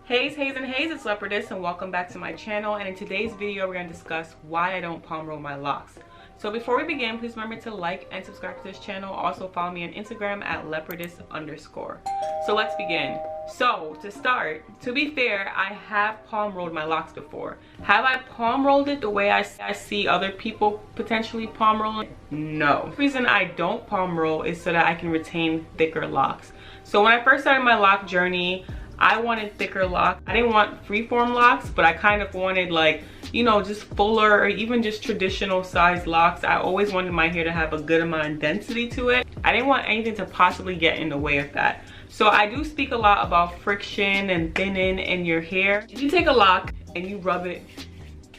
Hey, it's Leopardess and welcome back to my channel, and in today's video we're going to discuss why I don't palm roll my locks. So before we begin, please remember to like and subscribe to this channel. Also follow me on Instagram at leopardess_. So let's begin. So to start, to be fair, I have palm rolled my locks before. Have I palm rolled it the way I see other people potentially palm rolling? No. The reason I don't palm roll is so that I can retain thicker locks. So when I first started my lock journey, I wanted thicker locks. I didn't want freeform locks, but I kind of wanted, like, you know, just fuller or even just traditional size locks. I always wanted my hair to have a good amount of density to it. I didn't want anything to possibly get in the way of that. So I do speak a lot about friction and thinning in your hair. If you take a lock and you rub it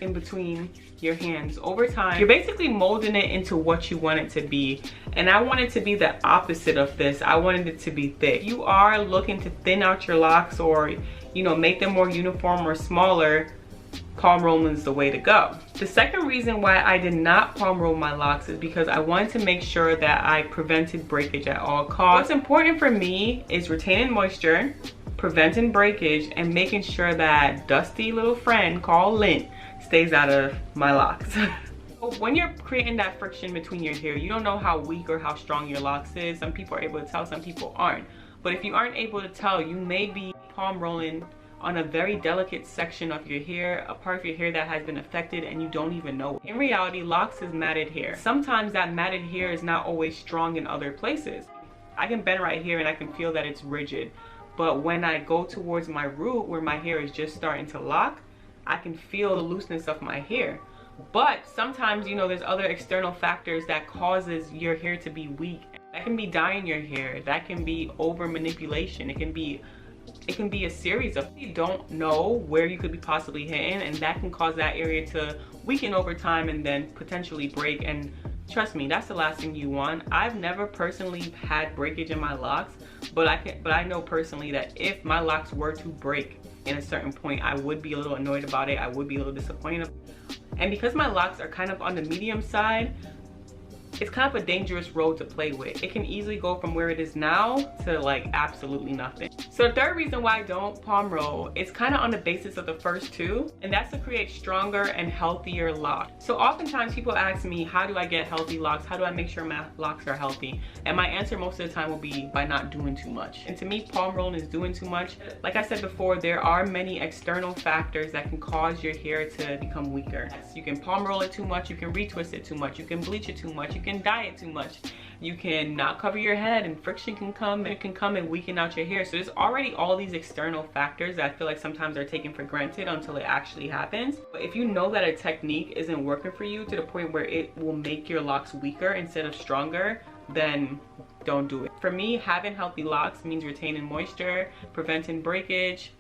in between your hands over time, you're basically molding it into what you want it to be. And I want it to be the opposite of this. I wanted it to be thick. If you are looking to thin out your locks or, you know, make them more uniform or smaller, palm rolling is the way to go. The second reason why I did not palm roll my locks is because I wanted to make sure that I prevented breakage at all costs. What's important for me is retaining moisture, preventing breakage, and making sure that dusty little friend called lint stays out of my locks. When you're creating that friction between your hair, you don't know how weak or how strong your locks is. Some people are able to tell, some people aren't. But if you aren't able to tell, you may be palm rolling on a very delicate section of your hair, a part of your hair that has been affected and you don't even know. In reality, locks is matted hair. Sometimes that matted hair is not always strong in other places. I can bend right here and I can feel that it's rigid. But when I go towards my root where my hair is just starting to lock, I can feel the looseness of my hair. But sometimes, you know, there's other external factors that causes your hair to be weak. That can be dyeing your hair. That can be over manipulation. It can be a series of, you don't know where you could be possibly hitting, and that can cause that area to weaken over time and then potentially break. And trust me, that's the last thing you want. I've never personally had breakage in my locks, but I know personally that if my locks were to break in a certain point, I would be a little annoyed about it. I would be a little disappointed. And because my locks are kind of on the medium side, it's kind of a dangerous road to play with. It can easily go from where it is now to like absolutely nothing. So the third reason why I don't palm roll is kind of on the basis of the first two, and that's to create stronger and healthier locks. So oftentimes people ask me, how do I get healthy locks? How do I make sure my locks are healthy? And my answer most of the time will be by not doing too much. And to me, palm rolling is doing too much. Like I said before, there are many external factors that can cause your hair to become weaker. You can palm roll it too much, you can retwist it too much, you can bleach it too much, you can dye it too much, you can not cover your head and friction can come, and it can come and weaken out your hair. So there's already all these external factors that I feel like sometimes are taken for granted until it actually happens. But if you know that a technique isn't working for you to the point where it will make your locks weaker instead of stronger, then don't do it. For me, having healthy locks means retaining moisture, preventing breakage,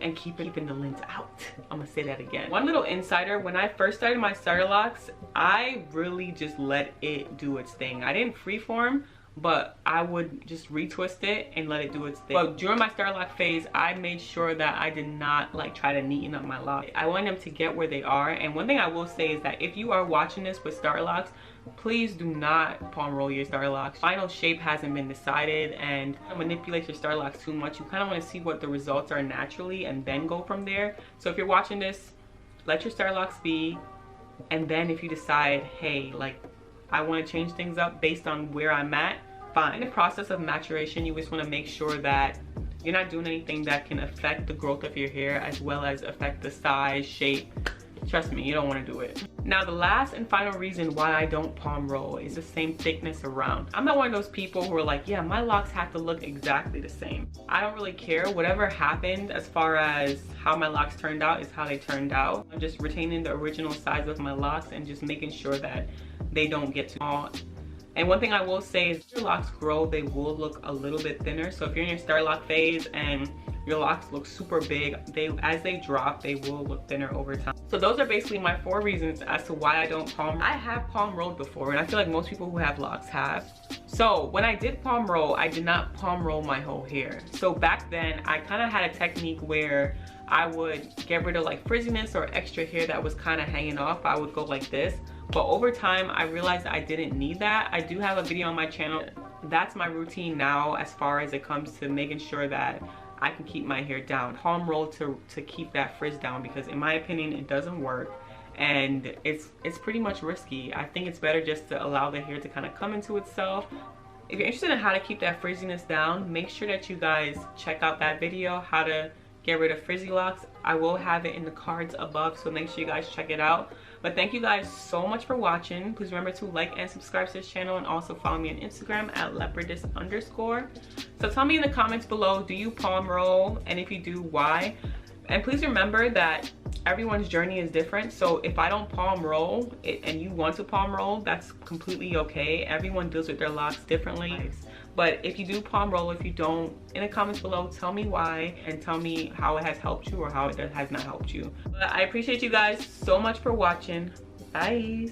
and keeping the lint out. I'm gonna say that again. One little insider, when I first started my starter locks, I really just let it do its thing. I didn't freeform, but I would just retwist it and let it do its thing. But during my starter lock phase, I made sure that I did not like try to neaten up my locks. I want them to get where they are. And one thing I will say is that if you are watching this with starter locks, please do not palm roll your starter locks. Final shape hasn't been decided, and manipulate your starter locks too much. You kind of want to see what the results are naturally and then go from there. So if you're watching this, let your starter locks be, and then if you decide, hey, like, I want to change things up based on where I'm at, fine. In the process of maturation, you just want to make sure that you're not doing anything that can affect the growth of your hair as well as affect the size, shape. Trust me, you don't want to do it. Now, the last and final reason why I don't palm roll is the same thickness around. I'm not one of those people who are like, yeah, my locks have to look exactly the same. I don't really care. Whatever happened as far as how my locks turned out is how they turned out. I'm just retaining the original size of my locks and just making sure that they don't get too small. And one thing I will say is if your locks grow, they will look a little bit thinner. So if you're in your start lock phase and your locks look super big, as they drop, they will look thinner over time. So those are basically my 4 reasons as to why I don't palm. I have palm rolled before, and I feel like most people who have locks have. So when I did palm roll, I did not palm roll my whole hair. So back then, I kind of had a technique where I would get rid of like frizziness or extra hair that was kind of hanging off. I would go like this. But over time, I realized I didn't need that. I do have a video on my channel. That's my routine now as far as it comes to making sure that I can keep my hair down. Palm roll to keep that frizz down, because in my opinion it doesn't work, and it's pretty much risky. I think it's better just to allow the hair to kind of come into itself. If you're interested in how to keep that frizziness down, make sure that you guys check out that video, how to get rid of frizzy locks. I will have it in the cards above, so make sure you guys check it out. But thank you guys so much for watching. Please remember to like and subscribe to this channel, and also follow me on Instagram at leopardess_. So tell me in the comments below, do you palm roll? And if you do, why? And please remember that everyone's journey is different. So if I don't palm roll and you want to palm roll, that's completely okay. Everyone deals with their locks differently. But if you do palm roll, if you don't, in the comments below, tell me why, and tell me how it has helped you or how it has not helped you. But I appreciate you guys so much for watching. Bye.